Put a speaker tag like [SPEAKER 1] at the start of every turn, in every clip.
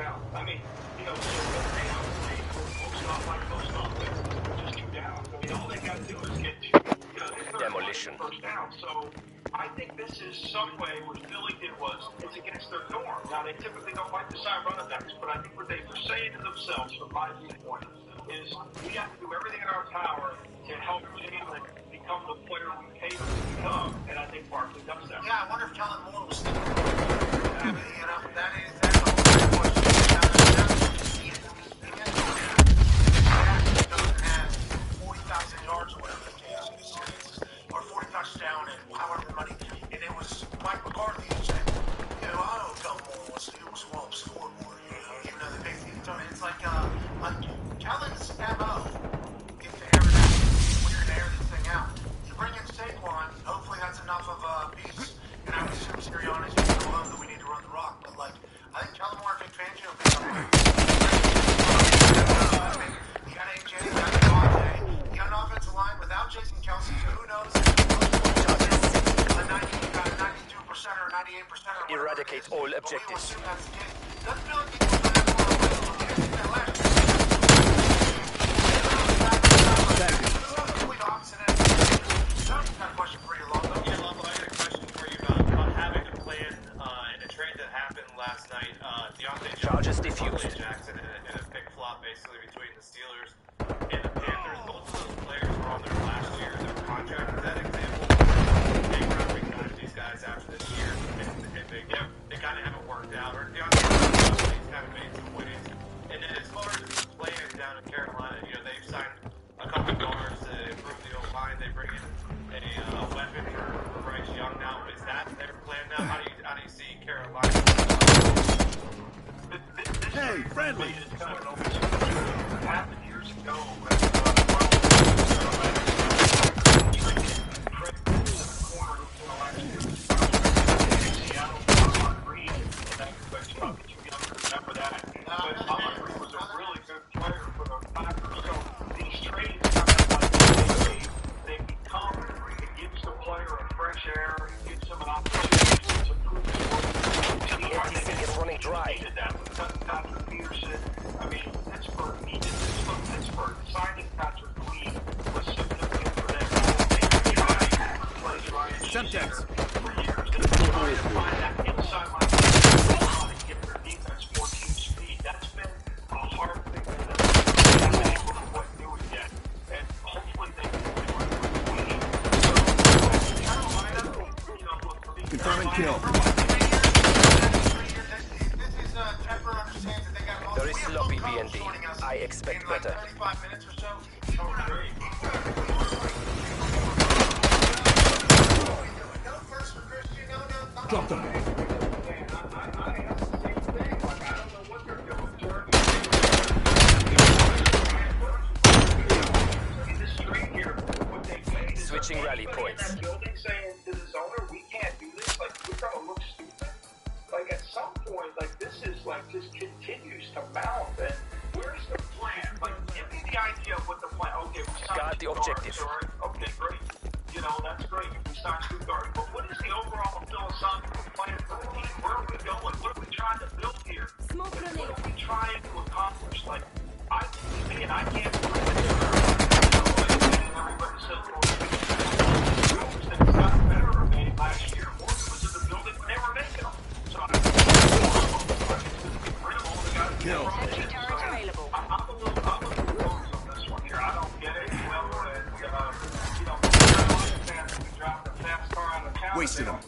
[SPEAKER 1] down. I mean, you know, they obviously most not like most offenses, just 2 downs. I mean, all they got to do is get 2, you know,
[SPEAKER 2] Demolition.
[SPEAKER 1] first down. So I think this is some way what Philly did was it's against their norm. Now they typically don't like to sign running backs, but I think what they were saying to themselves, from my viewpoint, is we have to do everything in our power to help Jalen become the player we paid him to become, and I think Barkley does that.
[SPEAKER 3] Yeah, I wonder if Kellen Moore was still you know, that's a whole question. He doesn't have 40,000 yards or whatever the case is, or 40 touchdown and however money, and it was Mike McCarthy who said, you know, oh, Kellen Moore was well scoreboard, you know, even though they basically told it. It's like Kellen's MO, if they ever when you're gonna air this thing out. You bring in Saquon, hopefully that's enough of a piece. And I would assume Sirianni's going to love that we need to run the rock. But, like, I think Kellen Moore and Vic Fangio you got AJ, you got Devontae, you got an offensive line without Jason Kelsey, so who knows if a 92% or 98% or
[SPEAKER 2] eradicate all objectives.
[SPEAKER 3] But we will assume that's the case. Doesn't feel like he's going to have last year. Complete opposite end. I've got a question for you, Lobo.
[SPEAKER 4] Yeah, Lobo, I got a question for you about having a plan in a trade that happened last night. Deontay
[SPEAKER 2] Charges
[SPEAKER 4] Johnson and
[SPEAKER 2] diffused.
[SPEAKER 4] Jackson in a big flop basically between the Steelers and the Panthers. Both of those players were on their last year of their contract. Is that example? They were going to these guys after this year, and they kind of haven't worked out. Or Deontay Johnson haven't made some wins. And then as far as the plan down in Carolina, you know, they've signed a couple guards to improve the O-line. They bring in a weapon for Bryce Young now. Is that their plan now? How do you see Carolina?
[SPEAKER 1] Hey, friendly! Kind of happened years ago when remember that. But Humphrey was a really good player for the Packers. So these trades they become, it gives the player a fresh air, it gives them an opportunity to prove
[SPEAKER 2] The NTC is running dry.
[SPEAKER 1] needed that with Patrick Peterson. I mean, Pittsburgh needed this from Pittsburgh. Signing Patrick Queen was significant for them. They tried to replace Ryan Shazier for years. They tried to find that inside line and give their defense more team speed. That's been a hard thing for them. They haven't been able to quite do it yet. And hopefully they can do it with Queen. So Carolina, you know, look, for these
[SPEAKER 5] Confirm and kill.
[SPEAKER 2] Very sloppy BND. I expect better.
[SPEAKER 3] 35 minutes or so.
[SPEAKER 5] Drop them.
[SPEAKER 2] Switching rally points.
[SPEAKER 1] Building saying to this owner, we can't do this. Like, we're gonna look stupid. Like, at some point, like, this is like just continues to mount. And where's the plan? Like, give me the idea of what the plan. Okay, we signed
[SPEAKER 2] Guard the objective.
[SPEAKER 1] Sorry. Okay, great. You know, that's great. We signed two guards. But what is the overall philosophical plan for the team? Where are we going? What are we trying to build here?
[SPEAKER 6] Smoke grenade.
[SPEAKER 1] What are we trying to accomplish? Like, I can't believe it. Everybody says, things got better or made last year. More was in the building when they were making them. So I think
[SPEAKER 5] Kill.
[SPEAKER 6] Entry turret available.
[SPEAKER 1] I'm a little confused on this one here. I don't get it. Well, you know, we dropped a fast car out of town.
[SPEAKER 5] Wasted them.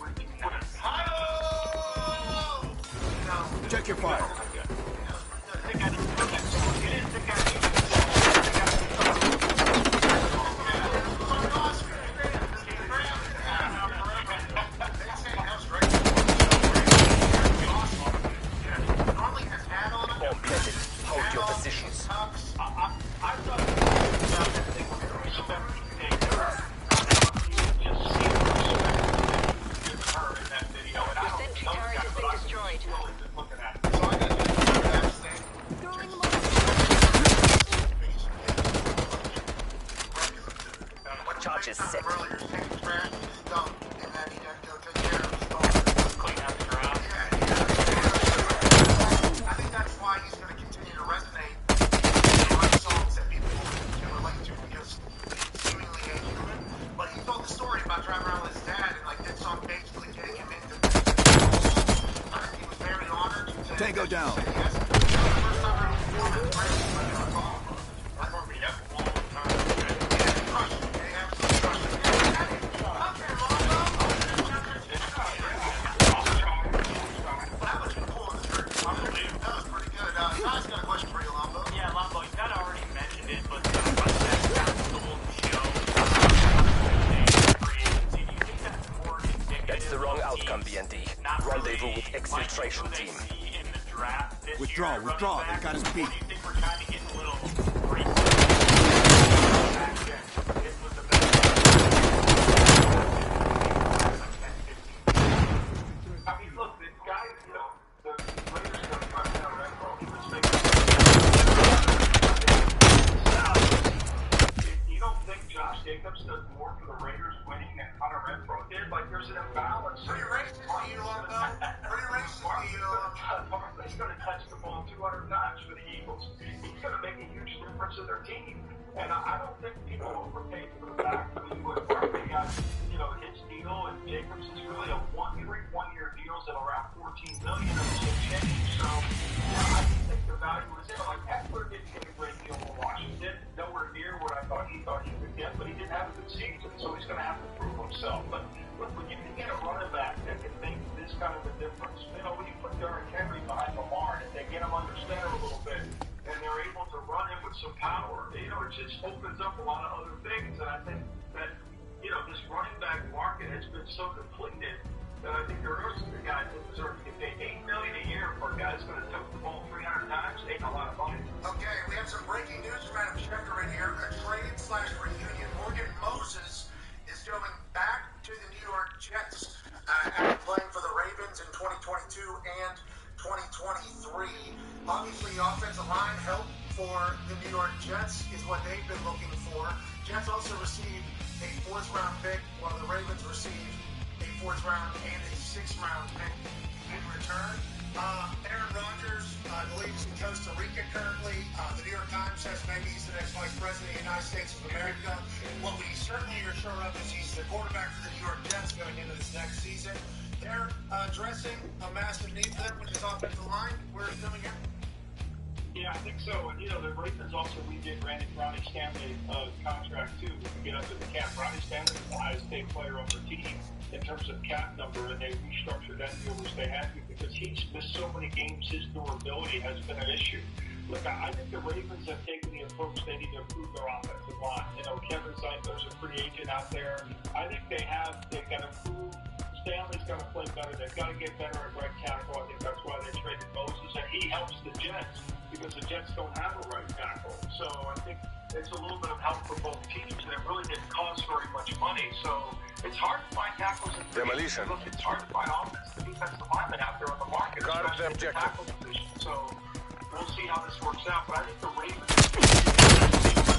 [SPEAKER 5] Check your fire.
[SPEAKER 2] Hold your positions. Charges set.
[SPEAKER 3] I think that's why
[SPEAKER 5] Tango down.
[SPEAKER 2] That's the wrong outcome, BND. Rendezvous with exfiltration team.
[SPEAKER 5] Withdraw. They got us beat.
[SPEAKER 1] I mean, look, the guys, you know, the Raiders are coming out of that ball. You don't think Josh Jacobs does more for the Raiders winning than Hunter Renfrow did? Like, there's an imbalance.
[SPEAKER 3] Pretty racist to you, Lonzo. Pretty racist to you.
[SPEAKER 1] He's going to touch the ball 200 times for the Eagles. He's going to make a huge difference in their team. And I don't think people overpay for the fact that when Barkley got, you know, his deal and Jacobs is really a one-year deals at around $14 million or some change. So I think the value is there. Like Eckler didn't get a great deal for Washington, nowhere near what I thought he would get, but he didn't have a good season, so he's going to have to prove himself. But look, when you can get a running back that can make this kind of a difference, you know, when you put Derrick Henry behind Lamar and they get him under center a little bit, and they're able to run him with some power, you know, it just opens up a lot of other things. And I think that, you know, this running back market has been so depleted that I think there are some guys that deserve to get paid $8 million a year for a guy that's going to tote the ball 300 times. Ain't a lot of money.
[SPEAKER 3] Okay, we have some breaking news from Adam Schefter in here. A trade/reunion. Morgan Moses is going back to the New York Jets after playing for the Ravens in 2022 and 2023. Obviously, offensive line help for the New York Jets is what they've been looking for. Jets also received a 4th-round pick, while the Ravens received a 4th-round and a 6th-round pick in return. Aaron Rodgers, I believe, is in Costa Rica currently. The New York Times says maybe he's the next vice president of the United States of America. What we certainly are sure of is he's the quarterback for the New York Jets going into this next season. They're addressing a massive need there with his offensive line. Where's it coming in?
[SPEAKER 1] Yeah, I think so. And, you know, the Ravens also redid Ronnie Stanley contract, too. We can get up to the cap. Ronnie Stanley is the highest paid player on their team in terms of cap number, and they restructured that deal, which they had to, because he's missed so many games. His durability has been an issue. Look, I think the Ravens have taken the approach they need to improve their offensive line. You know, Kevin Zeitler's a free agent out there. I think they've got to improve. Stanley's got to play better. They've got to get better at right tackle. I think that's why they traded Moses, and he helps the Jets because the Jets don't have a right tackle. So I think it's a little bit of help for both teams, and it really didn't cost very much money. So it's hard to find tackles in
[SPEAKER 2] Demolition.
[SPEAKER 1] Look, it's hard to find offensive defensive linemen out there on the market.
[SPEAKER 2] Guard the
[SPEAKER 1] especially at
[SPEAKER 2] objective.
[SPEAKER 1] tackle position. So we'll see how this works out. But I think the Ravens,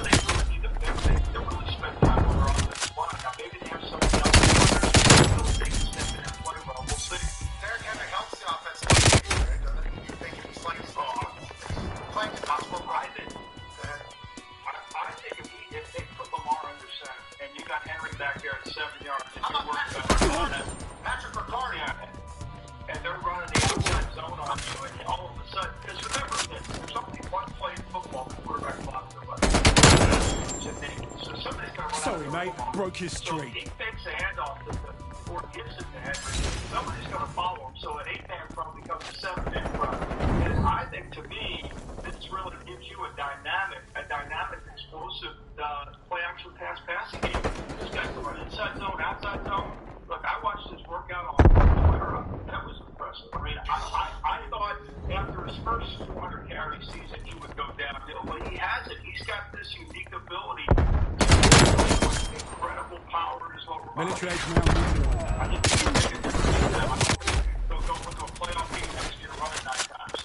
[SPEAKER 1] they really need to fix it. They don't really spend time on their offensive line. Now maybe they have something else. We'll see.
[SPEAKER 3] Derrick Henry helps the offensive line, doesn't he? You think if he's playing his playing his gospel right?
[SPEAKER 1] I think if they put Lamar under center and you got Henry back there at 7 yards, and
[SPEAKER 3] How
[SPEAKER 1] you're
[SPEAKER 3] about
[SPEAKER 1] working
[SPEAKER 3] Patrick McCarty?
[SPEAKER 1] and they're running the outside zone on you, and all of a sudden, because remember, there's only one play in football the quarterback blocks their butt. So somebody's going to run
[SPEAKER 5] Sorry,
[SPEAKER 1] out
[SPEAKER 5] mate. Broke his
[SPEAKER 1] So
[SPEAKER 5] streak.
[SPEAKER 1] he fakes a handoff or gives it to Henry. Somebody's going to follow him. So an 8-man front becomes a 7-man front. And I think, to me, this really gives you a dynamic, explosive play-action passing game. This guy can run inside zone, outside zone. Look, I watched his workout on Twitter. That was impressive. I mean, I thought after his first 200 carry season, he would go downhill, but he hasn't. He's got this unique ability, incredible power in his lower body.
[SPEAKER 5] Military age now.
[SPEAKER 1] I think they'll go into a playoff game next year running 9 times.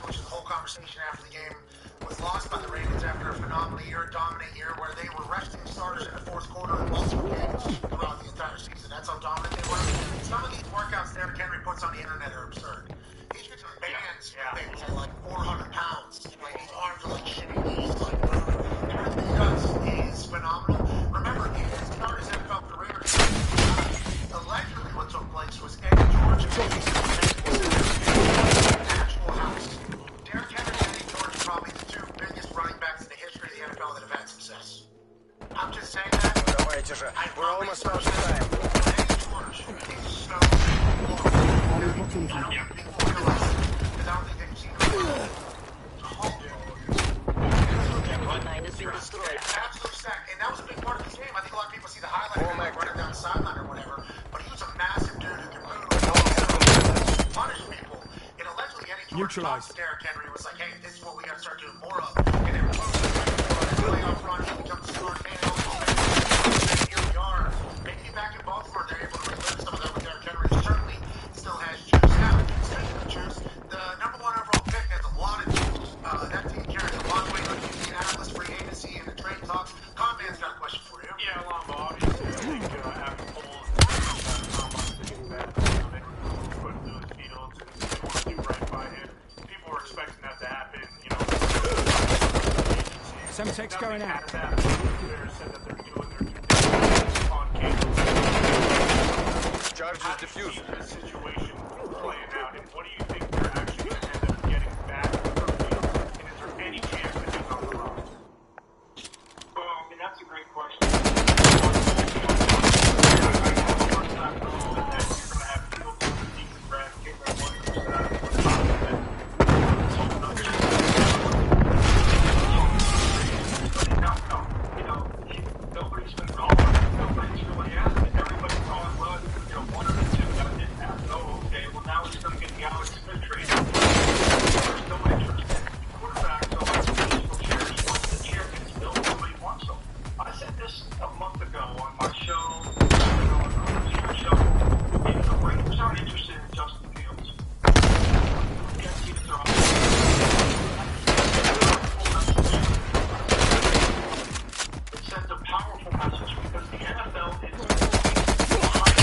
[SPEAKER 3] Which the whole conversation after the game was lost by the Ravens after a phenomenal year, dominant year, where they were resting starters in the 4th quarter in multiple games throughout the entire season. That's how dominant they were. Some of these workouts Derrick Henry puts on the internet are absurd. He's got some bands they weigh like 400 pounds. Like, his arms are like shitty knees, like everything he does is phenomenal. Remember, in his start his NFL career, allegedly what took place was Eddie George
[SPEAKER 5] Neutralized.
[SPEAKER 3] Derrick Henry was like, hey, this is what we got to start doing more of. And they were playoff run, he becomes a smart man. And here we are. Maybe back in Baltimore, they're able to relive some of that with Derrick Henry. Certainly still has juice. Now, speaking of juice, the #1 overall pick has a lot of juice. That team carries a lot of weight on Indianapolis free agency and the trade talks. Conman's got a question for you.
[SPEAKER 4] Yeah, Lombo, obviously, I think having Foles and getting that, they were put into his fields and they want to do right by him. People were expecting that to happen,
[SPEAKER 5] Semtex going out.
[SPEAKER 4] Bears said that they're doing their due diligence on Cable.
[SPEAKER 2] Charge is diffused.
[SPEAKER 4] The situation playing out, and what do you think they're actually going to end up getting back from Fields? And is there any chance that he's on the roster?
[SPEAKER 1] Well, I mean, that's a great question. Nobody's been calling. Nobody's really asking. Everybody's calling, well, one of the two that didn't happen. Oh, okay. Well, now he's going to get the Alex Smith trade. There's no interest in quarterback, so like the charity, once the chair gets built, nobody wants them. I said this a month ago on my show, on the show. If the Raiders aren't interested in Justin Fields, yes, he's it sends a powerful message because the NFL is behind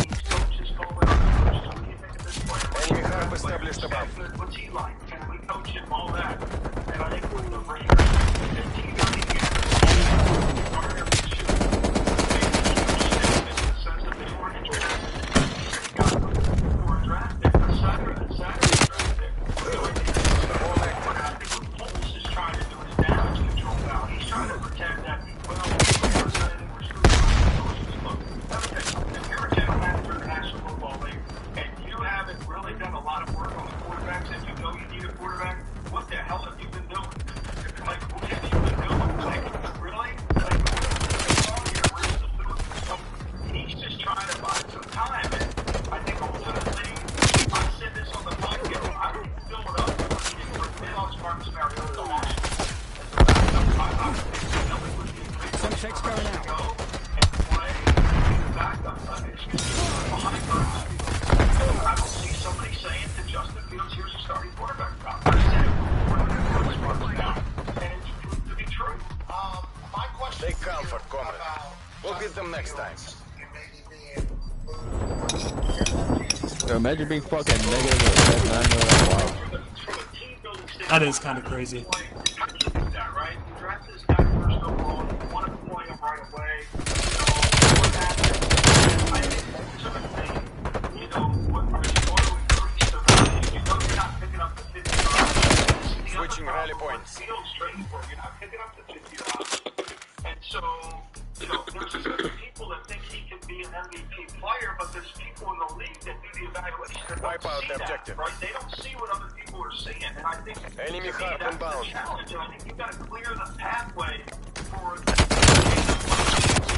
[SPEAKER 1] these coaches calling our coaches. What do you think of this player?
[SPEAKER 2] Enemy have established a bomb.
[SPEAKER 1] What's he like? Can we coach him? All that. And I think with the Raiders, 15 million years, are going to shoot. In the sense that they weren't interested. They got them for a draft pick, a Saturday draft pick. So I think what I think what Foles is trying to do is damage control now. He's trying to protect that. Well, if you're a general manager in the National Football League and you haven't really done a lot of work on the quarterbacks and you know you need a quarterback, what the hell have you been doing? Like, what have you been doing? Like, really? Like, where's the food? So he's just trying to buy some time. And I think ultimately, I said this on the podcast, I don't fill it up for Dallas Marcus Mariota Washington.
[SPEAKER 5] Semtex going out.
[SPEAKER 1] I don't see somebody saying to Justin Fields, here's a starting quarterback. I said it before, and it's proved to be true.
[SPEAKER 3] My question
[SPEAKER 2] Take comfort, comrade. We'll get them next time.
[SPEAKER 6] Imagine being fucking negative with that 9 million. Wow.
[SPEAKER 7] That is kind of crazy.
[SPEAKER 1] That, right? You draft this guy first overall, you want to deploy him right away. What happened? I think ultimately, what are you going to increase the value? You know you're not picking up the 50 yards.
[SPEAKER 2] Switching rally points.
[SPEAKER 1] Field's trading for. You're not picking up the 50 yards. And so, there's people that think he can be an MVP player, but there's people in the league that do the evaluation that
[SPEAKER 2] Wipe
[SPEAKER 1] don't
[SPEAKER 2] out
[SPEAKER 1] see
[SPEAKER 2] the
[SPEAKER 1] that,
[SPEAKER 2] objective.
[SPEAKER 1] right? They don't see what other people are seeing, and I think
[SPEAKER 2] Enemy
[SPEAKER 1] to me,
[SPEAKER 2] hard
[SPEAKER 1] that's
[SPEAKER 2] inbound.
[SPEAKER 1] the challenge. And I think you've got to clear the pathway for the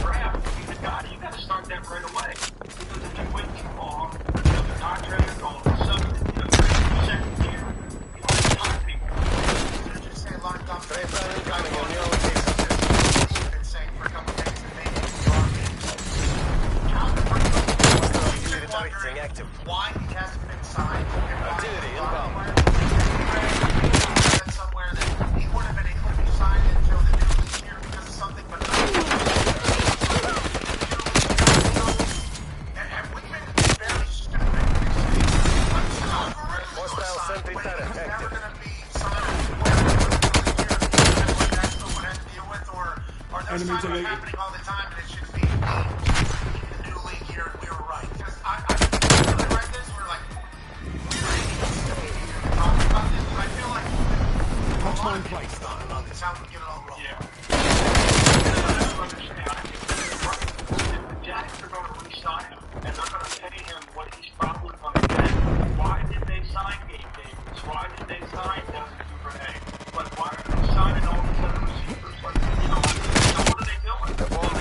[SPEAKER 1] draft to be the guy. You got to start that right away, because if you wait too long, the contract all of a sudden, second year, it's time people.
[SPEAKER 3] Did you say locked up?
[SPEAKER 2] Trade plan incoming on your location.
[SPEAKER 3] Been saying for a couple days that they need to
[SPEAKER 2] Targeting active.
[SPEAKER 3] why he hasn't been signed.
[SPEAKER 2] Artillery inbound.
[SPEAKER 3] Somewhere that he would have been able to be signed until the new year because of something, but have we been very stupid?
[SPEAKER 2] Hostile sentry turret
[SPEAKER 3] Never
[SPEAKER 2] active.
[SPEAKER 3] going to be signed or there's
[SPEAKER 5] Enemy
[SPEAKER 3] signs
[SPEAKER 5] deleted.
[SPEAKER 3] happening all the time and it should be the new league here and we were right. Because I really read this, we're like, talking about this, but I feel like a lot of place thought about this, how we get it all wrong.
[SPEAKER 1] Yeah. I don't understand. I think the Jags are going to re-sign him, and they're going to pay him what he's probably going to get. Why did they sign Gabe Davis? Why did they sign Desmond Duvernay? Like, why are they signing all these other receivers? Like, what are they doing?
[SPEAKER 2] The bomb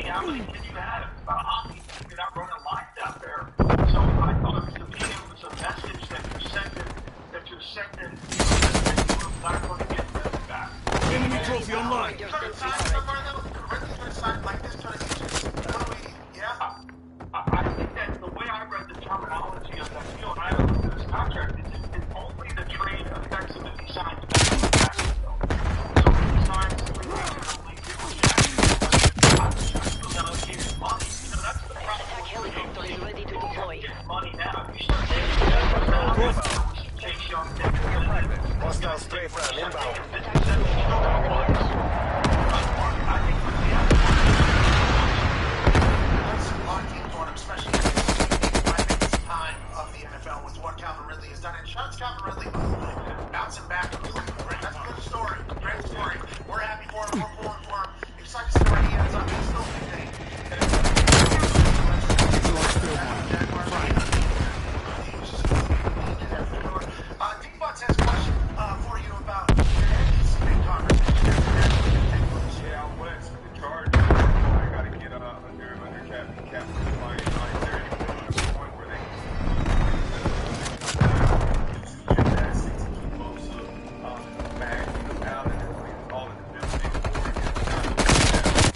[SPEAKER 1] how many kids you had? It's about hockey. You're not running lines out there. So I thought to me it was a message that you're sending that you're not going to get this back.
[SPEAKER 5] Enemy trophy online.
[SPEAKER 1] I think that the way I read the terminology of that deal, and I looked at this contract, it's only the trade affects him if he signs back. So if he signs 3 weeks in the league, I'm still allocated money. You know, that's the problem.
[SPEAKER 7] Attack helicopter is ready to deploy.
[SPEAKER 1] Get money now. You start taking chase young
[SPEAKER 2] Hostile strafe ram inbound.
[SPEAKER 3] Especially I think it's time of the NFL with what Calvin Ridley has done. And shout Calvin Ridley, bouncing back. That's a good story. Great story. We're happy for him. We're pulling for him. Excited to see where he ends up. He's still big day. D-Butts has a question for you about this big conversation.
[SPEAKER 4] Yeah, out west, the Chargers. I got to get under cap.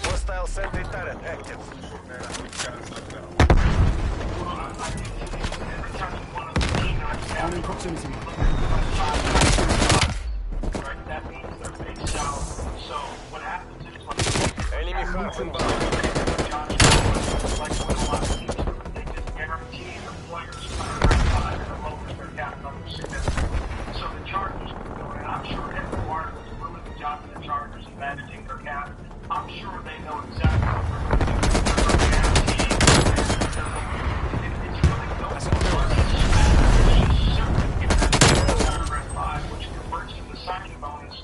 [SPEAKER 2] Hostile sentry turret active.
[SPEAKER 5] I'm in proximity.
[SPEAKER 1] Right, that means they're big south. So what happens is like
[SPEAKER 2] Enemy half inbound.
[SPEAKER 1] like what a lot of teams do, they just guarantee the players $105 and the lowest their cap number significant. So the Chargers were doing it. I'm sure Ed Warren was doing a good job of the Chargers in managing their cap. I'm sure they know exactly what they're going to do. They're guaranteed. It's really no which converts to the signing bonus,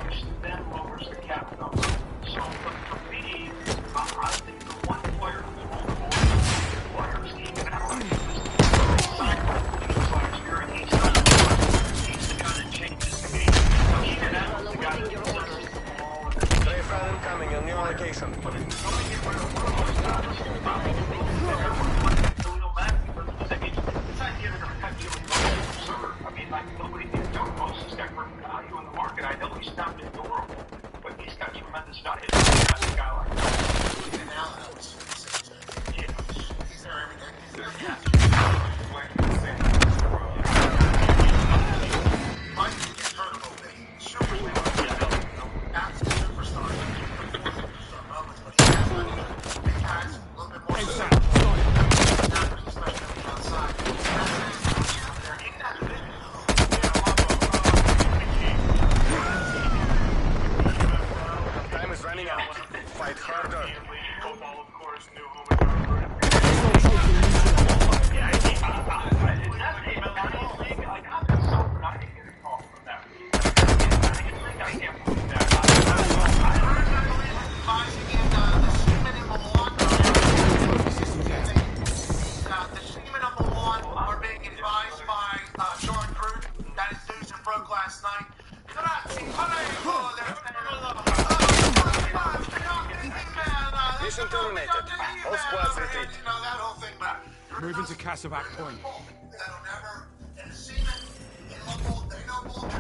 [SPEAKER 1] which then lowers the cap number. So for me, I think the one player who's multiple players, even out, signed with the Leafs last year, and he's the guy that changes the game. So even out, the guy that possesses the ball.
[SPEAKER 2] Strafe ram incoming on your location.
[SPEAKER 1] But if you only get rid of one of those guys, it's not it's not giving him absurd. I mean, like, nobody thinks Joe Post has got great value in the market. I know he's not adorable, but he's got tremendous value. He's got a guy like that. Yeah.
[SPEAKER 3] He's there every day. He's there. Mike gets hurt a little bit. Superstar. Absolute superstar. Superstar moments, but he has big guys, a little bit more. Especially outside.
[SPEAKER 2] Time is running out. Fight harder.
[SPEAKER 4] Football, of course, knew who was our
[SPEAKER 2] Mission terminated. All squads retreat.
[SPEAKER 5] Moving to Kasabak Point.
[SPEAKER 3] That'll never, and seamen in local, they know bullshit.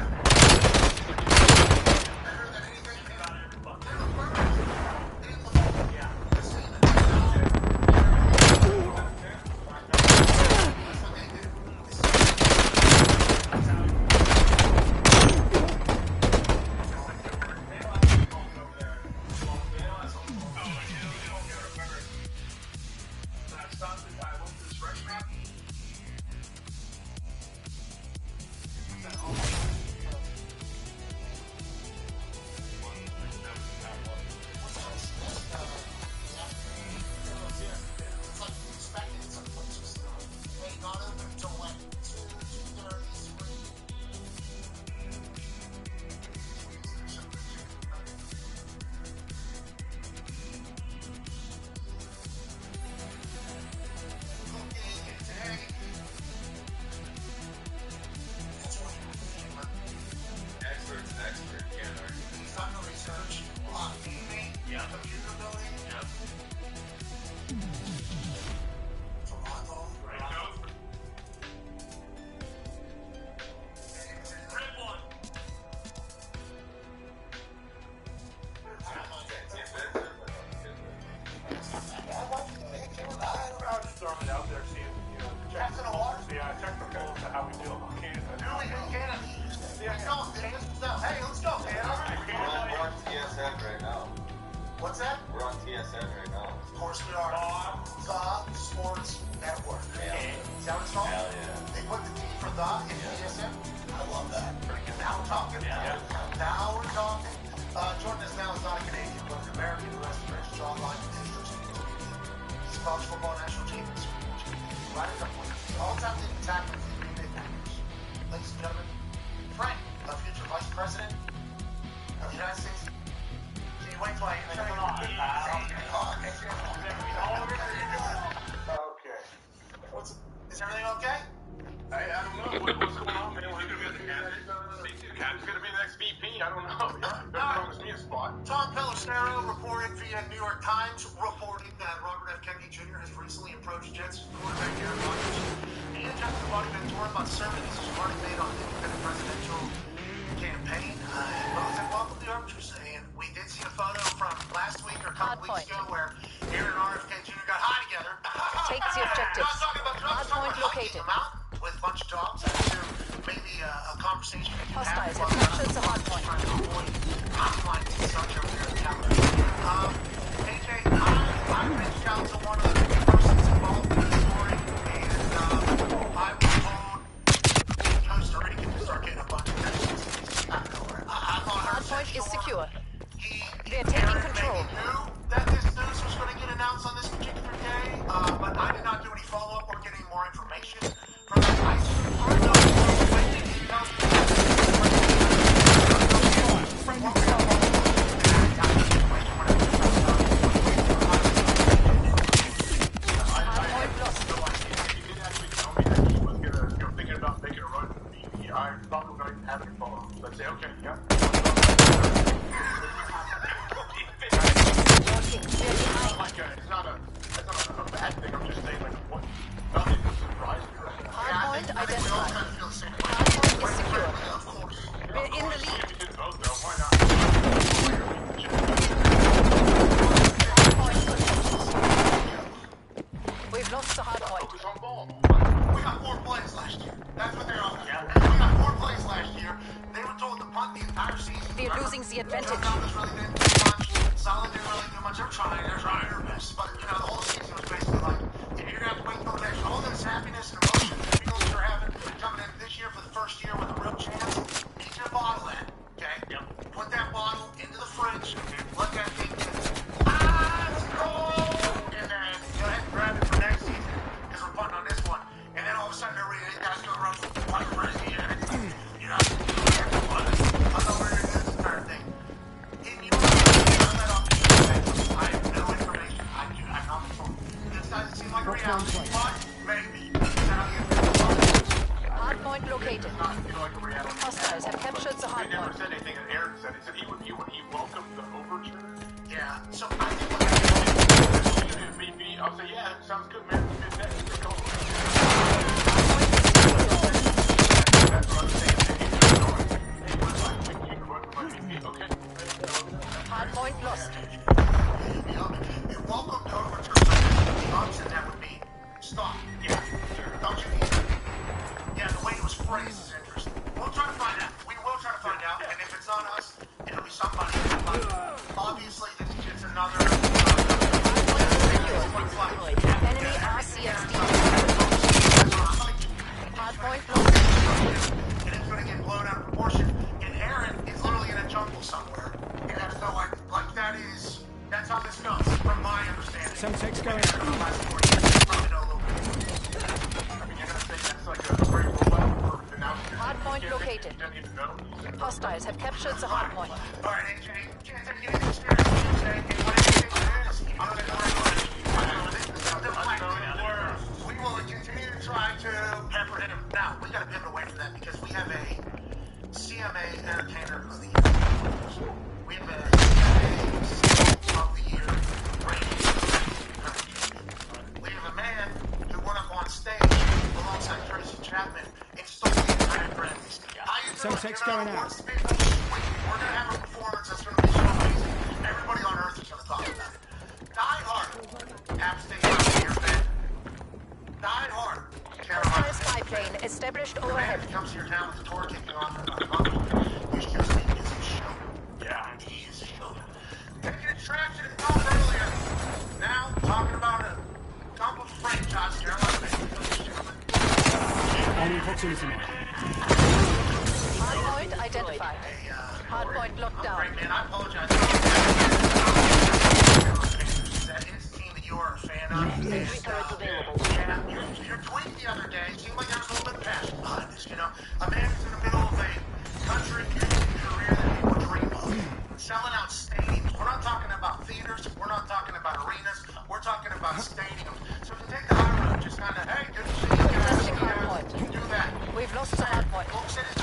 [SPEAKER 3] Better than anything. They were perfect. They didn't look, yeah, the seamen. That's what they do.
[SPEAKER 4] throwing it out there, seeing,
[SPEAKER 3] Cats in the water?
[SPEAKER 4] technical to how we deal with Canada.
[SPEAKER 3] Who we in Canada? Let's go, Dan. Hey, let's go, Dan. All right.
[SPEAKER 8] We're on TSN right now.
[SPEAKER 3] What's that?
[SPEAKER 8] We're on TSN right now.
[SPEAKER 3] Of course we are. The Sports Network.
[SPEAKER 8] Yeah.
[SPEAKER 3] Is that what it's called?
[SPEAKER 8] Hell yeah.
[SPEAKER 3] They put the T for the in TSN. I love that. Now we're talking.
[SPEAKER 8] Yeah.
[SPEAKER 3] Now we're talking. Jordan is now not a Canadian, but an American who has the greatest jawline in history. He's a college football national champion. Right at the point. All-time leading tackler for the Green Bay Packers. Ladies and gentlemen, Frank, the future vice president of the United States. Can you wait till I turn it on? Okay. Is everything okay?
[SPEAKER 4] I don't know. What's going on, man? Who's going to be the candidate? Who's going to be the next VP? I don't know. That promised me a spot.
[SPEAKER 3] Tom Pelissero reported via New York Times, reporting that Robert F. Kennedy Jr. has recently approached Jets quarterback Aaron Rodgers. He and Jeff have already been torn about serving as he's already made on the independent presidential campaign. Both have welcomed the arbiters, and we did see a photo from last week or a couple weeks ago where Aaron and RFK Jr. got high together.
[SPEAKER 7] Take the objectives.
[SPEAKER 3] Not talking about drugs,
[SPEAKER 7] Hardpoint
[SPEAKER 3] talking about
[SPEAKER 7] located.
[SPEAKER 3] hiking them out with a bunch of dogs. I assume maybe a conversation we can
[SPEAKER 7] Hostiles
[SPEAKER 3] have.
[SPEAKER 7] have captured the hardpoint.
[SPEAKER 3] Trying to avoid hotline such over there in Canada. AJ, I reached out to one of the persons involved in the story, and I was told Costa Rica to start getting a bunch of messages out of nowhere. I'm not
[SPEAKER 7] Hardpoint is secure.
[SPEAKER 3] They're
[SPEAKER 7] taking control.
[SPEAKER 3] knew that this news was going to get announced on this particular day, but I did not do any follow-up or get any more information from the ICE.
[SPEAKER 7] Hardpoint located. Hostiles have captured the
[SPEAKER 4] He never
[SPEAKER 7] hardpoint.
[SPEAKER 4] said anything that Aaron said. He said he welcomed the overture.
[SPEAKER 3] Yeah, so I think what happened is
[SPEAKER 4] VP. I'll say, yeah, sounds good, man. That's what I'm saying. He was like, you can work with my VP. Okay.
[SPEAKER 7] Hardpoint lost.
[SPEAKER 3] you welcome to overture something. The option that would be stop.
[SPEAKER 4] Yeah, sure.
[SPEAKER 3] Don't you need to? Yeah, the way it was phrased is interesting. We'll try to find out. We will try to find out, and if it's not us, it'll be somebody. Obviously, it's another.
[SPEAKER 7] Enemy RCXD. Hardpoint lost.
[SPEAKER 3] And it's going to get blown out of proportion. And Aaron is literally in a jungle somewhere. And that's so that's how this goes, from my understanding.
[SPEAKER 5] Some text going.
[SPEAKER 3] Probably know a little bit.
[SPEAKER 4] I mean, you're going to say that's like a great rollout for announcing.
[SPEAKER 7] Hardpoint located.
[SPEAKER 4] You don't even know.
[SPEAKER 7] Hostiles have captured the hardpoint.
[SPEAKER 3] All right, AJ, can't take any experience. AJ, what do you think it is? I'm going to go we will continue to try to pepper him. Now, we got to pivot away from that because we have a CMA Entertainer of the Year. We have a CMA Seal of the Year rating. We have a man who went up on stage alongside Tracy Chapman and stole the entire Grammys. How you doing?
[SPEAKER 5] Some text going out.
[SPEAKER 3] We're going to have a performance that's going to be so amazing. Everybody on Earth is going to talk about it. Die Hard. App State of the Year fan.
[SPEAKER 7] established
[SPEAKER 3] The man
[SPEAKER 7] overhead.
[SPEAKER 3] who comes to your town with the tour kicking off in about a month is just a show. Yeah, he is a show. Taking a trash to the phone earlier. Now, talking about a couple of franchise Carolina Panthers, gentlemen.
[SPEAKER 5] Only proximity mine.
[SPEAKER 7] Hardpoint identified. Hardpoint locked down.
[SPEAKER 3] Great, man. I apologize. That is the team that you are a fan of.
[SPEAKER 7] Sentry turret available.
[SPEAKER 3] Yeah, your tweet the other day seemed like there was a little bit of passion behind this, you know? A man who's in the middle of a country music career that people dream of. Selling out stadiums. We're not talking about theaters. We're not talking about arenas. We're talking about stadiums. So if you take the high road, just kind of, hey, good to see you guys.
[SPEAKER 7] Contesting hardpoint.
[SPEAKER 3] You do that.
[SPEAKER 7] We've lost the hardpoint.
[SPEAKER 3] Folks in his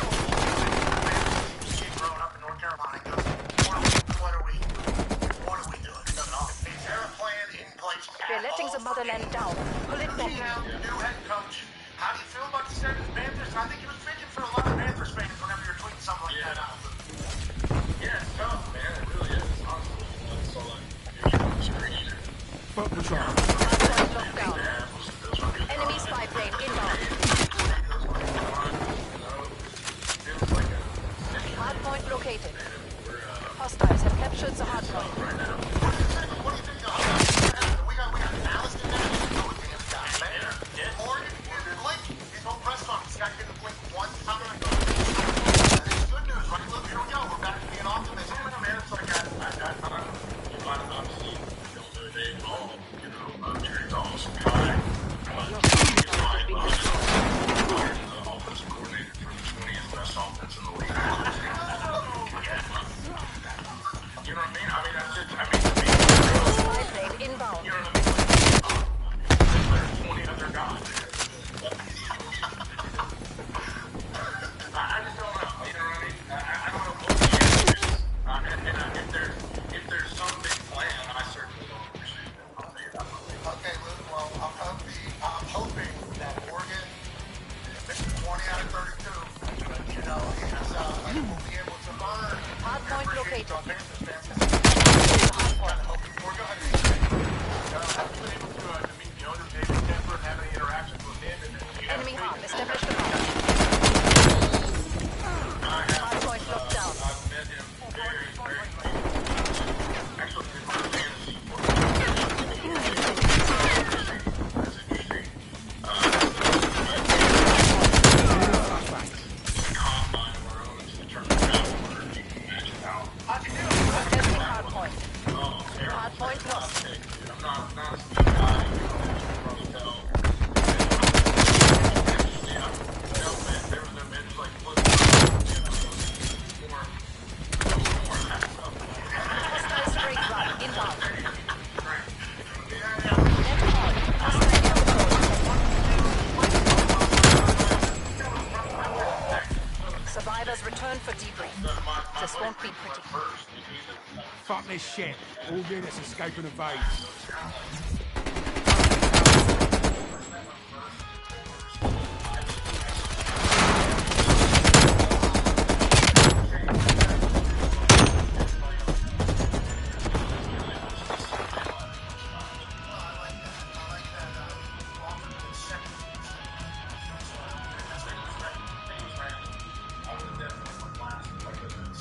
[SPEAKER 3] growing up in North Carolina goes, what are we doing? Is there a plan in place?
[SPEAKER 7] We're letting the motherland down. Pull it back.
[SPEAKER 3] New head coach. How do you feel about the state of the Panthers? I think it was fitting for a lot of Panthers fans whenever you're tweeting something like that out.
[SPEAKER 4] Yeah, it's tough, man. It really is. Honestly, that's all I screen.
[SPEAKER 5] Foot patrol.
[SPEAKER 7] Hardpoint locked down. Enemy spy plane inbound. Hardpoint located. Hostiles have captured the hardpoint.
[SPEAKER 3] What do you think of that? We got Alice in there. Oh, damn guy, man. Morgan, Blink. His whole press conference. This guy couldn't blink one time. It's good news, right? Look, here we go. We're back to being optimistic.
[SPEAKER 4] Man, it's like I you might have obviously they all, Jerry's awesome guy. The offensive coordinator for the 20th best offense in the league. You know what I mean? That's just,
[SPEAKER 7] Spy plane inbound.
[SPEAKER 4] you know what I mean? There's 20 other guys. I just don't know. You know what I mean? I don't know what the answer is. And if there's some big plan, I certainly don't understand it. I'll tell you that much.
[SPEAKER 3] Okay, Luke, well, I'm hoping that Oregon misses 20 out of 32. You know, we'll be able to learn.
[SPEAKER 7] Hardpoint located. Enemy harm established above. Hardpoint locked down.
[SPEAKER 4] I've met him very close. Actually, his fantasy football. That's interesting. Combine of our own to determine how you can imagine how.
[SPEAKER 7] Contesting hardpoint.
[SPEAKER 4] Oh,
[SPEAKER 7] Hardpoint lost.
[SPEAKER 4] I'm not a speed guy, you can probably tell. There was a bench like, more of that stuff.
[SPEAKER 7] Hostile straight run inbound. Survivors return for debrief. This won't be pretty.
[SPEAKER 5] Fuck this shit. All units escaping evade.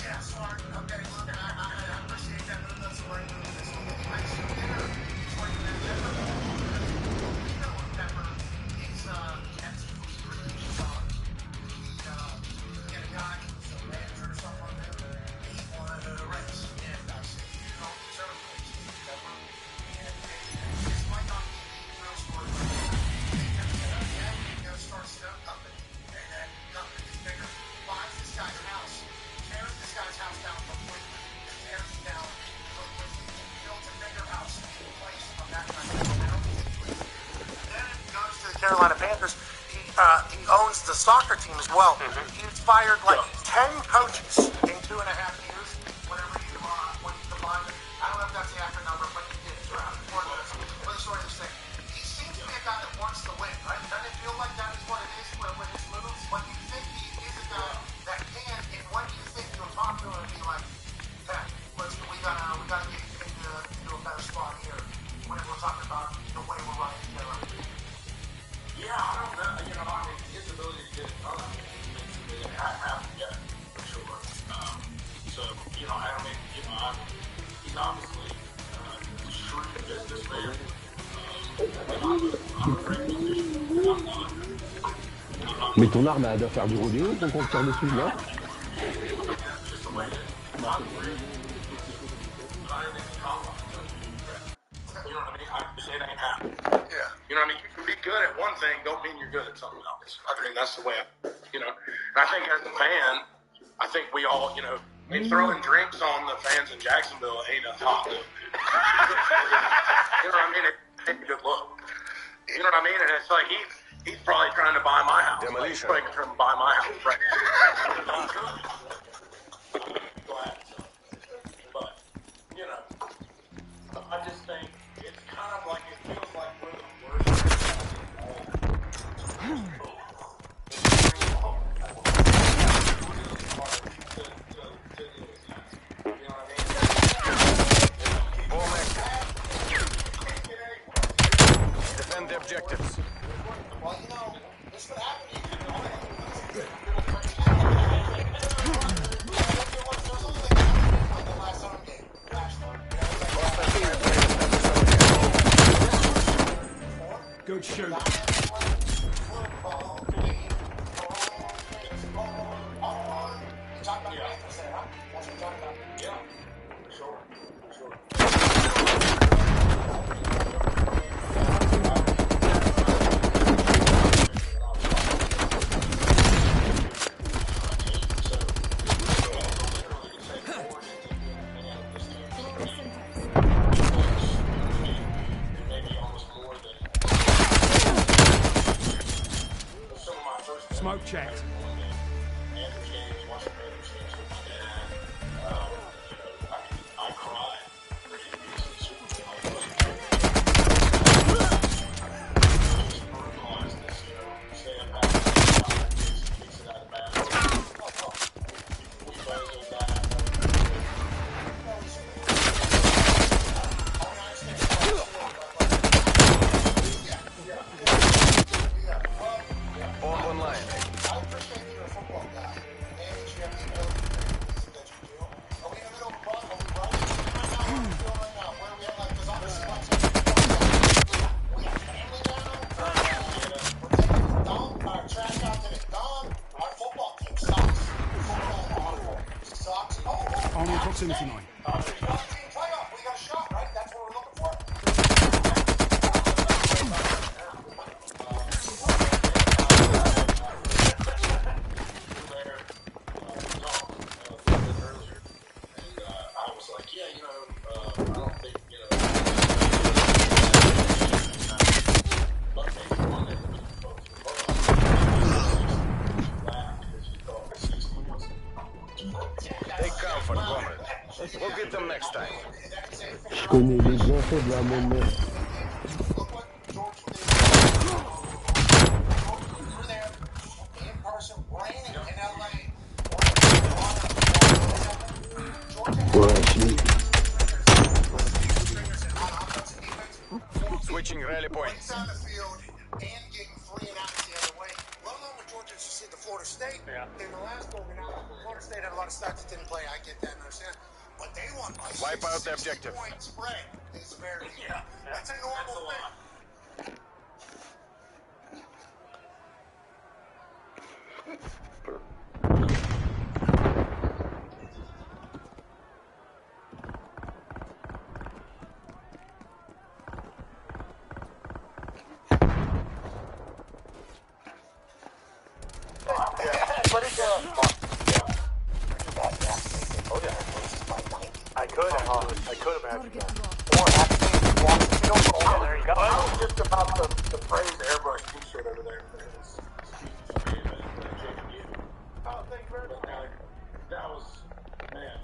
[SPEAKER 3] Yeah, smart. Okay, look, I appreciate that. That's why Carolina Panthers. He owns the soccer team as well. He's fired like 10 coaches in 2.5 years. Whenever when you combine it, I don't know if that's the accurate number, but he did it throughout the course of the story of this thing. He seems to be a guy that wants to win, right? Doesn't it feel like that is what it is with his moves? When you think he is a guy that can, and when you think you'll talk to him and be like, hey, we gotta get into a better spot here. Whenever we're talking about the way we're running together.
[SPEAKER 4] Yeah, I don't know. His ability to
[SPEAKER 6] Mais ton arme, elle doit faire du rodéo quand on tire dessus, là.
[SPEAKER 3] You know what I mean? You can be good at one thing, don't mean you're good at something else. I mean, that's the way, and I think as a fan, I think we all, I mean, throwing drinks on the fans in Jacksonville ain't a hot look. You know what I mean? It ain't a good look. You know what I mean? And it's like, he's probably trying to buy my house.
[SPEAKER 2] Demolition.
[SPEAKER 3] Like, he's trying to buy my house right now. But, I just think it's kind of like, it feels like we're the worst.
[SPEAKER 2] Defend the objectives.
[SPEAKER 3] Well, this would happen to you.
[SPEAKER 5] Good shoot. Smoke checked. Army proximity mine.
[SPEAKER 2] We'll get them next time.
[SPEAKER 6] Je connais les bienfaits de la monnaie.
[SPEAKER 2] Switching rally points.
[SPEAKER 3] State, in the last one, Florida State had a lot of stats that didn't play. I get that and understand. But they won by
[SPEAKER 2] Wipe out the objective.
[SPEAKER 3] Point spread. It's very, that's a normal thing. I could imagine that. There you go. I was just about the phrase airbrush t-shirt over there. Oh, thank you very much. That was, man.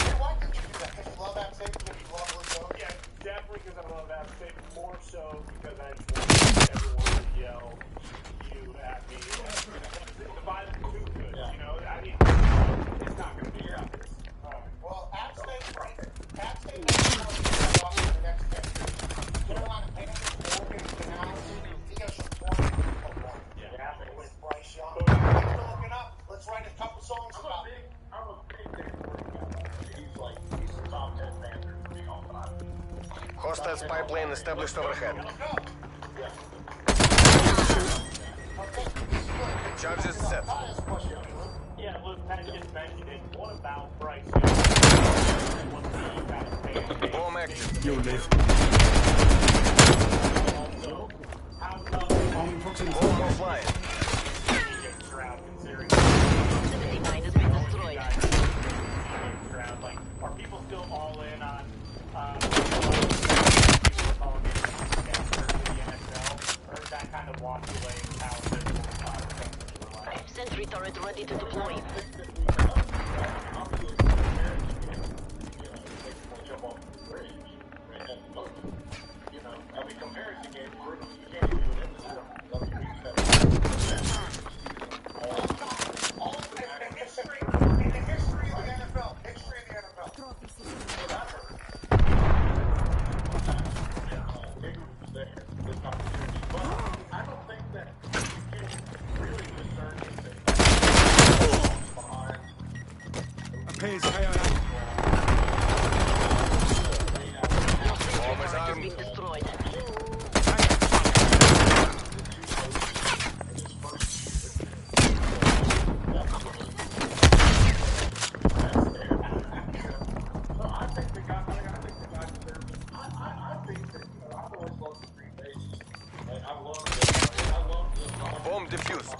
[SPEAKER 3] Hey, why did you do that? Because you love App State? Because you love Rizzo? Yeah, definitely because I love App State. More so because I just want everyone to yell you at me. The violence is too good, I mean, it's not going to be out there. Well, App State, App State is going to be off in the next 10 years. Carolina Panthers, Oregon, Canals, Theo Shapiro, yeah, with Bryce Young. Let's look it up. Let's write a couple songs about it. I'm a big fan of Oregon guy. He's the top 10 Panther for me all time.
[SPEAKER 2] Hostile spy plane established overhead. Charges set.
[SPEAKER 4] Yeah, look, Pat just mentioned it. What about Bryce?
[SPEAKER 2] Bomb active.
[SPEAKER 5] You'll live. Arming proximity.
[SPEAKER 2] Bomb offline.
[SPEAKER 7] Mine has been destroyed.
[SPEAKER 4] Like, are people still all in on or is that kind of walk away how
[SPEAKER 7] Sentry turret ready to deploy.
[SPEAKER 5] Appears KIA.
[SPEAKER 2] Bomb is
[SPEAKER 7] Has
[SPEAKER 2] armed.
[SPEAKER 7] been destroyed.
[SPEAKER 2] Bomb defused.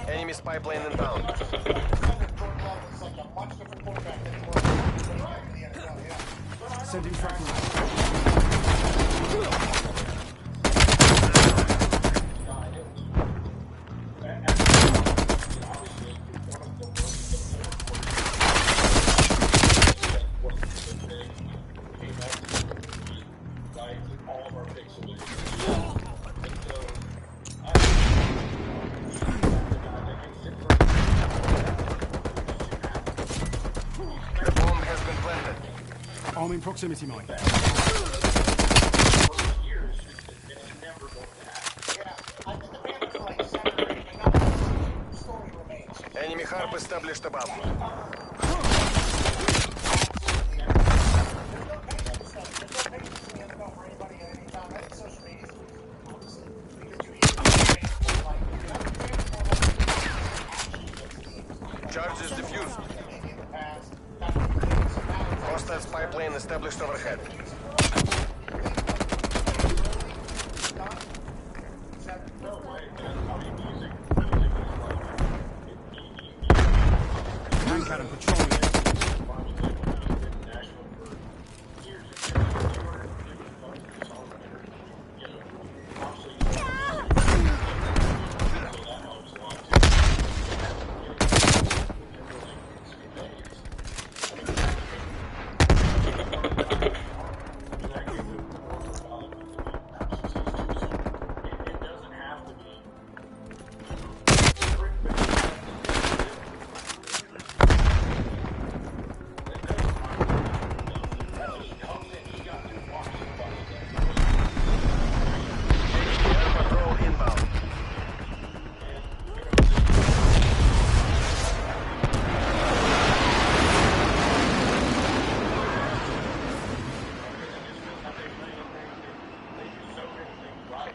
[SPEAKER 2] Enemy spy plane inbound.
[SPEAKER 5] Sending tracking.
[SPEAKER 2] The bomb has been planted.
[SPEAKER 5] Arming proximity mine.
[SPEAKER 2] Enemy harp established above. Charges defused. Hostile spy plane established overhead.
[SPEAKER 5] Tank cannon patrolling.
[SPEAKER 2] Air patrol inbound.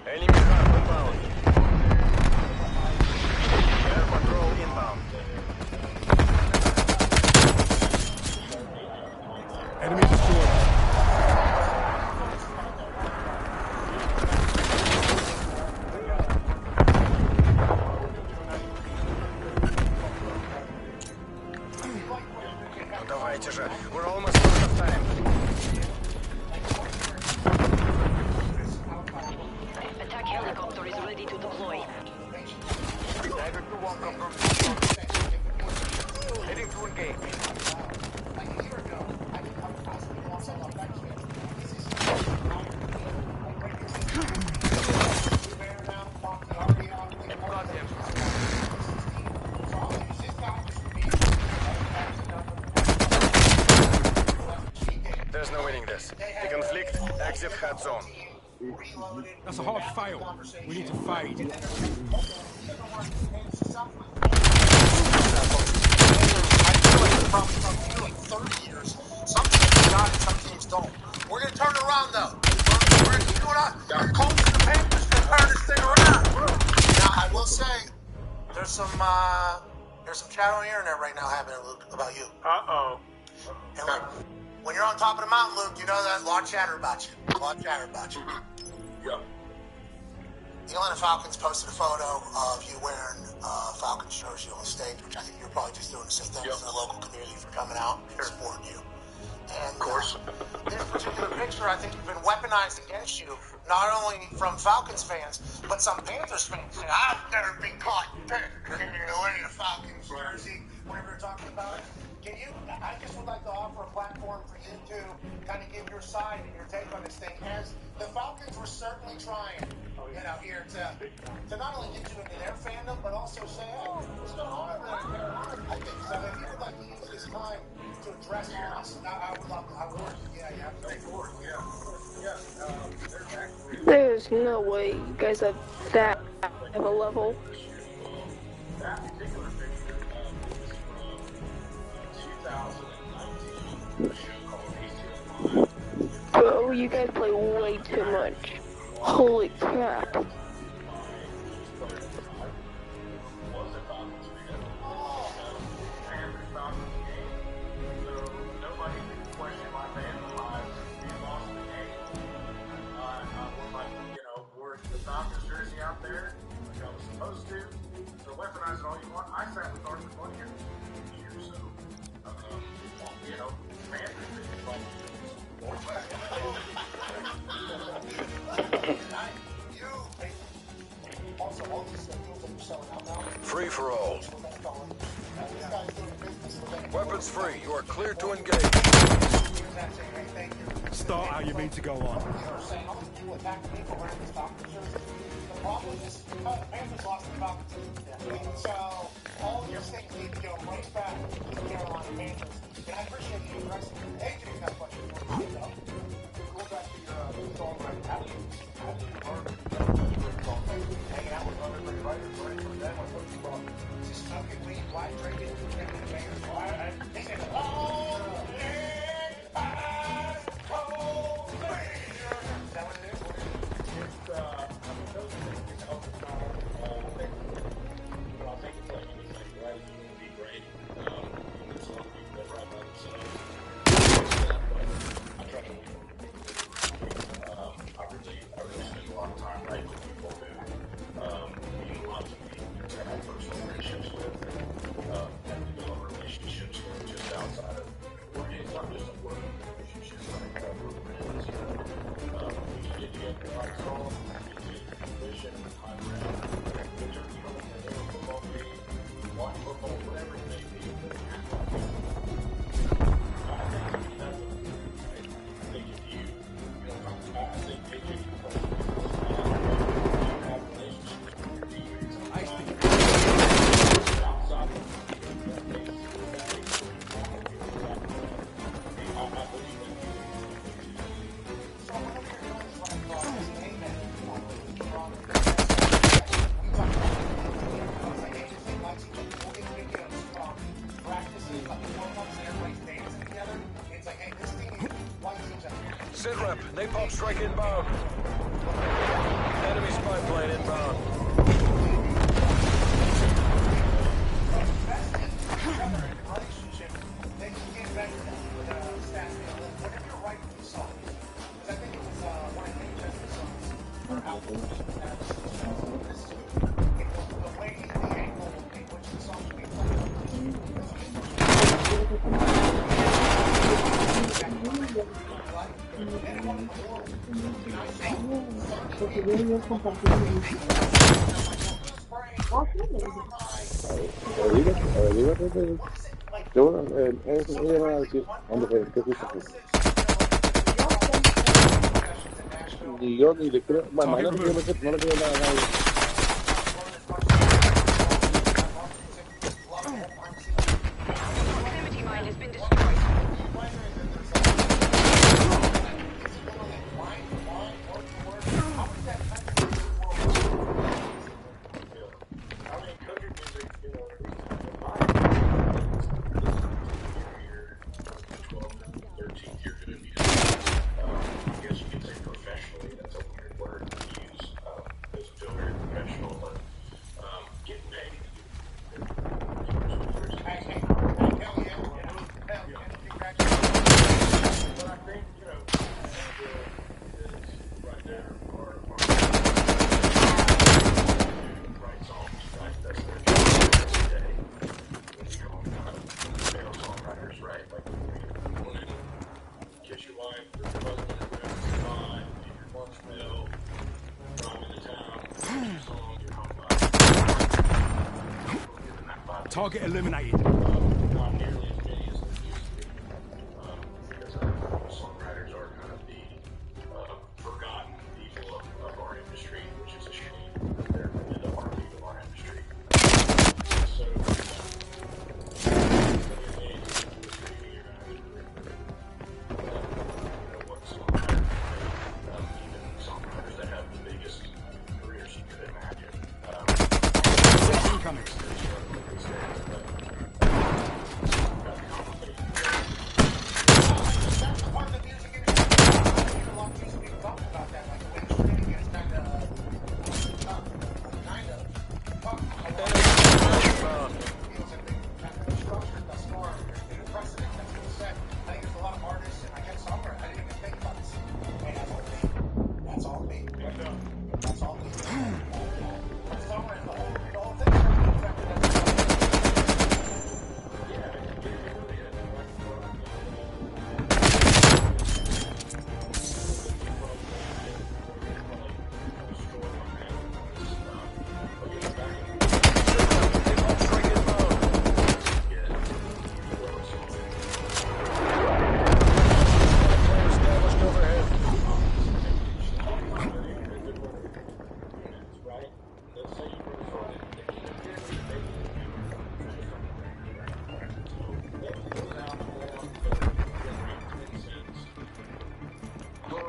[SPEAKER 2] Enemy harp inbound. Air patrol inbound.
[SPEAKER 5] Enemy destroyed.
[SPEAKER 2] Ну давайте же. We're almost out of time.
[SPEAKER 7] Attack helicopter is ready to deploy.
[SPEAKER 2] Dagger to walk up from heading to engage. There's no winning this. The conflict, exit hot zone.
[SPEAKER 3] reloaded.
[SPEAKER 5] That's a hard fail. We need to fade.
[SPEAKER 3] And then there's probably like 30 years. Some teams got it, some teams don't. We're gonna turn it around though. We're gonna keep doing that. Colts and the Panthers can turn this thing around. Now I will say, there's some chat on the internet right now happening, Luke, about you.
[SPEAKER 1] Uh-oh.
[SPEAKER 3] And look, when you're on top of the mountain, Luke, you know that a lot of chatter about you. A lot of chatter about you.
[SPEAKER 1] Yeah.
[SPEAKER 3] The Atlanta Falcons posted a photo of you wearing Falcons jersey on the stage, which I think you're probably just doing to say thanks to the local community for coming out and supporting you. And
[SPEAKER 1] Of course.
[SPEAKER 3] This particular picture, I think, has been weaponized against you, not only from Falcons fans, but some Panthers fans saying, I've never been caught wearing a Falcons jersey, whatever you're talking about. Can you, I just would like to offer a platform for you to kind of give your side and your take on this thing, as the Falcons were certainly trying, you know, here to not only get you into their fandom, but also say, hey, what's going on over there in Carolina? I think so. If you would like to use this time to address us, I would love to. I would. Yeah, you have to take forward.
[SPEAKER 9] There's no way you guys have that of a level.
[SPEAKER 1] That particular picture is from 2019, a show called ATL.
[SPEAKER 9] Bro, you guys play way too much. Holy crap.
[SPEAKER 1] Out there, like I was supposed to. So weaponize it all you want. I sat with Arthur Bunny here for years, so you know, man,
[SPEAKER 3] Also, all these deals that you're selling out now.
[SPEAKER 2] Free for all. Weapons free. You are clear to engage.
[SPEAKER 5] Start how you mean to go on.
[SPEAKER 3] The problem is the Panthers lost the Falcons. So all these things need to go right back to the Carolina Panthers. And I appreciate you addressing it. AJ's got a question for you, though. Go back to your song right now. How do you learn hanging out with other great writers, right? From them, what you from? Just smoking weed, white drinking, drinking the Panthers. They say, oh, yeah, oh, is that what it is?
[SPEAKER 2] Sitrep, napalm strike inbound. Enemy spy plane inbound.
[SPEAKER 6] Yo, eso me iba a decir, hombre, ¿qué fuiste tú? Ni yo ni le creo, bueno, no le creo nada a nadie.
[SPEAKER 7] Proximity mine has been destroyed.
[SPEAKER 5] Target eliminated.
[SPEAKER 3] Not nearly as many as there used to be. Because songwriters are kind of the forgotten people of our industry, which is a shame. They're the heartbeat of our industry. So, what songwriters, even songwriters that have the biggest careers you could imagine.
[SPEAKER 5] Incoming.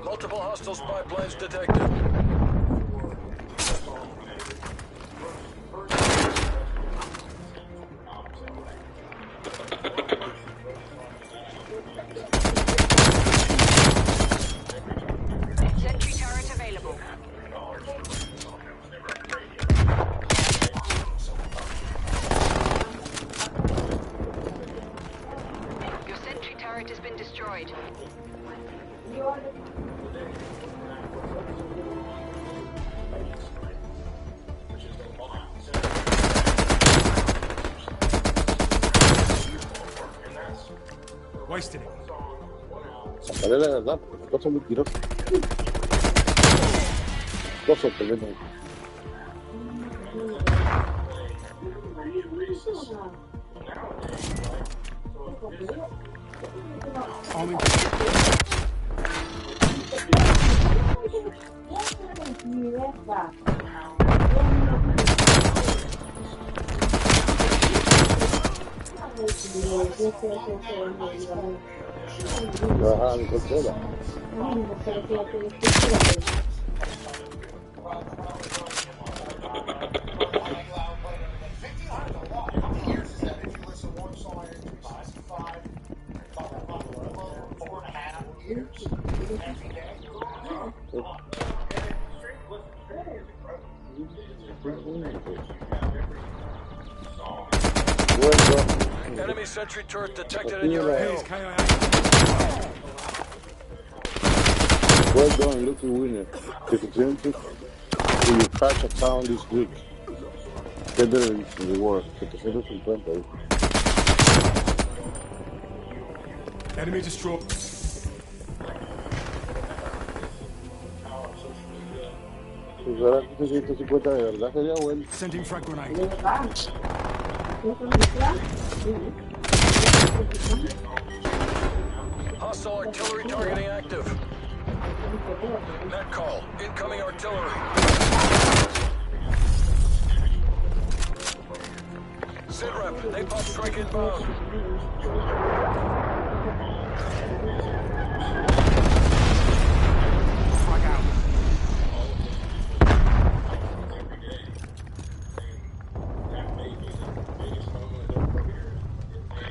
[SPEAKER 2] Multiple hostile spy planes detected.
[SPEAKER 7] Sentry turret available. Your sentry turret has been destroyed.
[SPEAKER 5] Wasted it.
[SPEAKER 6] Dale la verdad, cosa muy tirosa. Cosa tremenda. Ajá, mi consola.
[SPEAKER 2] Enemy sentry turret detected in your AO.
[SPEAKER 6] Well done, lucky winner. Representative to your cash account is good. Federal reward, 750.
[SPEAKER 5] Enemy destroyed.
[SPEAKER 6] Pues ahora 750 de verdad sería bueno.
[SPEAKER 5] Sending frag grenade.
[SPEAKER 2] Hostile artillery targeting active. Net call. Incoming artillery. SITREP. Napalm strike inbound.
[SPEAKER 5] Frag out.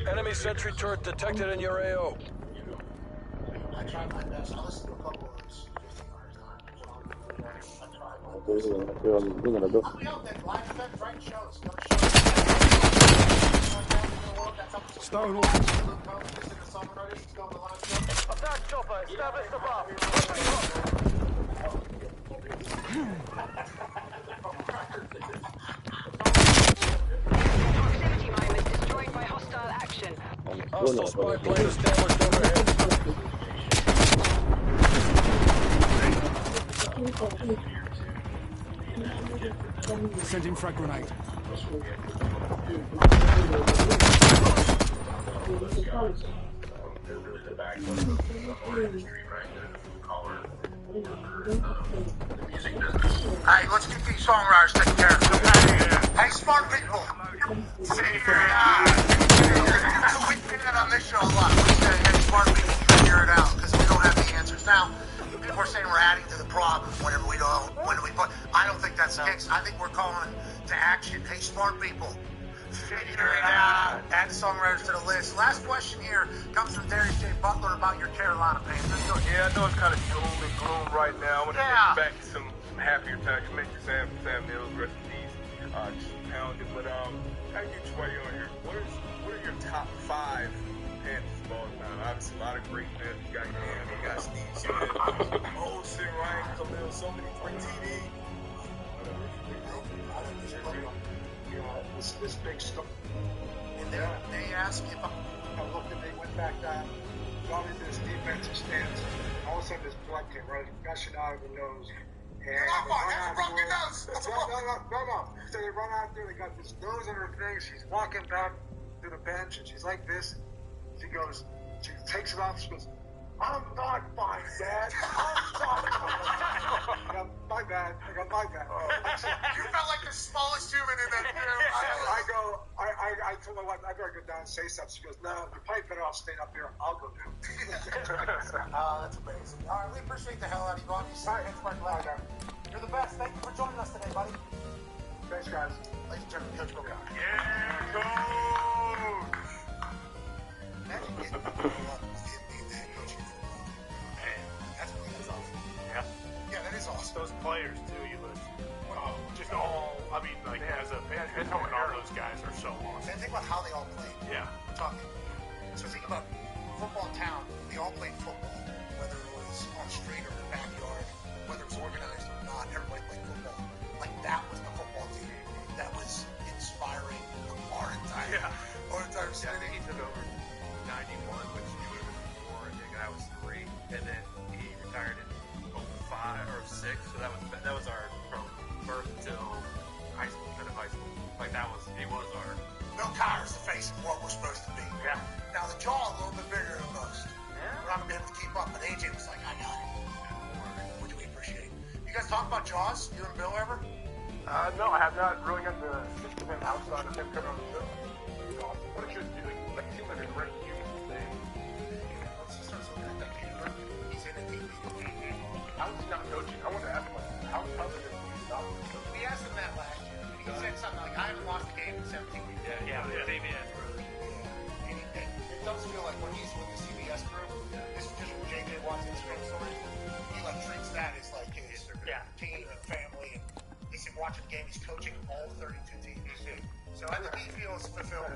[SPEAKER 2] Enemy sentry turret detected in your AO.
[SPEAKER 3] I tried my best. I listened to a couple of those 55 times. I tried.
[SPEAKER 6] Entonces, no quiero ninguna de las dos.
[SPEAKER 3] Help me out then. Live event, right shows. Go to shows.
[SPEAKER 5] Stone off.
[SPEAKER 2] Attack chopper. Establish the bomb.
[SPEAKER 7] Proximity mine was destroyed by hostile action.
[SPEAKER 2] Hostile spy plane established overhead.
[SPEAKER 5] Sending frag grenade.
[SPEAKER 3] They're really the backbone of the whole industry, right? The collar, the music business.
[SPEAKER 10] Alright, let's get these songwriters taken care of. Hey, smart people! Figure it out! We say that on this show a lot. We say, hey, smart people, figure it out, because we don't have the answers. Now, people are saying we're adding to the problem whenever we don't, when we put. I don't think that's the case. I think we're calling to action. Hey, smart people, figure it out. Add songwriters to the list. Last question here comes from Darius J. Butler about your Carolina Panthers.
[SPEAKER 11] Yeah, I know it's kind of doom and gloom right now. I want to take you back to some happier times. You mentioned Sam Mills, rest in peace. Just pounded. But I get you while you're on here. What are your top 5 Panthers of all time? Obviously, a lot of great Panthers. You got Cam, you got Steve Smith, Olsen, Ryan Khalil, so many great TD.
[SPEAKER 3] This big stuff. And they asked if I looked and they went back down, got into this defensive stance. All of a sudden, this blood came right, gushing out of the nose.
[SPEAKER 10] You're not fine. That's a broken nose.
[SPEAKER 3] No. So they run out there. They got this nose on her thing. She's walking back to the bench, and she's like this. She takes it off. She goes, "I'm not fine, Dad. I'm not fine." I got my bad.
[SPEAKER 10] You felt like the smallest human in that room.
[SPEAKER 3] I told my wife, I better go down and say something. She goes, "No, you're probably better off staying up here. I'll go down."
[SPEAKER 10] That's amazing. All right, we appreciate the hell out of you, Rocky. Sorry, you're the best. Thank you for joining us today, buddy.
[SPEAKER 3] Thanks, guys.
[SPEAKER 10] Ladies and gentlemen, Coach Bogart.
[SPEAKER 11] Yeah, Coach!
[SPEAKER 10] Imagine getting that coaching football. Man, that's awesome. Yeah, that is awesome.
[SPEAKER 12] Those players, too, you look. Just all, I mean, like, as a fan, all those guys are so awesome.
[SPEAKER 10] And think about how they all played.
[SPEAKER 12] Yeah.
[SPEAKER 10] Talking. So think about football town. They all played football, whether it was on the street or in the backyard, whether it was organized or not. Everybody played football. Like that was the football team. That was inspiring our entire city.
[SPEAKER 4] Yeah, he took over 91, which you would have been 4, I think. I was 3, and then he retired in 05 or 6. So that was our from birth till high school, kind of high school. Like he was our.
[SPEAKER 10] Bill Connors, the face of what we're supposed to be.
[SPEAKER 4] Yeah.
[SPEAKER 10] Now the jaw a little bit bigger than most.
[SPEAKER 4] Yeah.
[SPEAKER 10] We're not gonna be able to keep up, but AJ was like, I got it, which we appreciate. You guys talk about Jaws? You and Bill ever?
[SPEAKER 3] No, I have not really got to speak to him outside of him coming on the show. What are you doing? Like, he seems like a great human thing.
[SPEAKER 10] Let's just start something like that. He's in the TV.
[SPEAKER 3] How's he not coaching? I want to ask him, like, how tough is it for you to not coach?
[SPEAKER 10] We asked him that last year. And he said something like, I haven't lost a game in 17 weeks.
[SPEAKER 12] Yeah.
[SPEAKER 10] It does feel like when he's with the CBS group, this is just from JJ Watson's film story. He like treats that as like his team and family. And he said watching the game, he's coaching all 32 teams. So I think he feels fulfilled.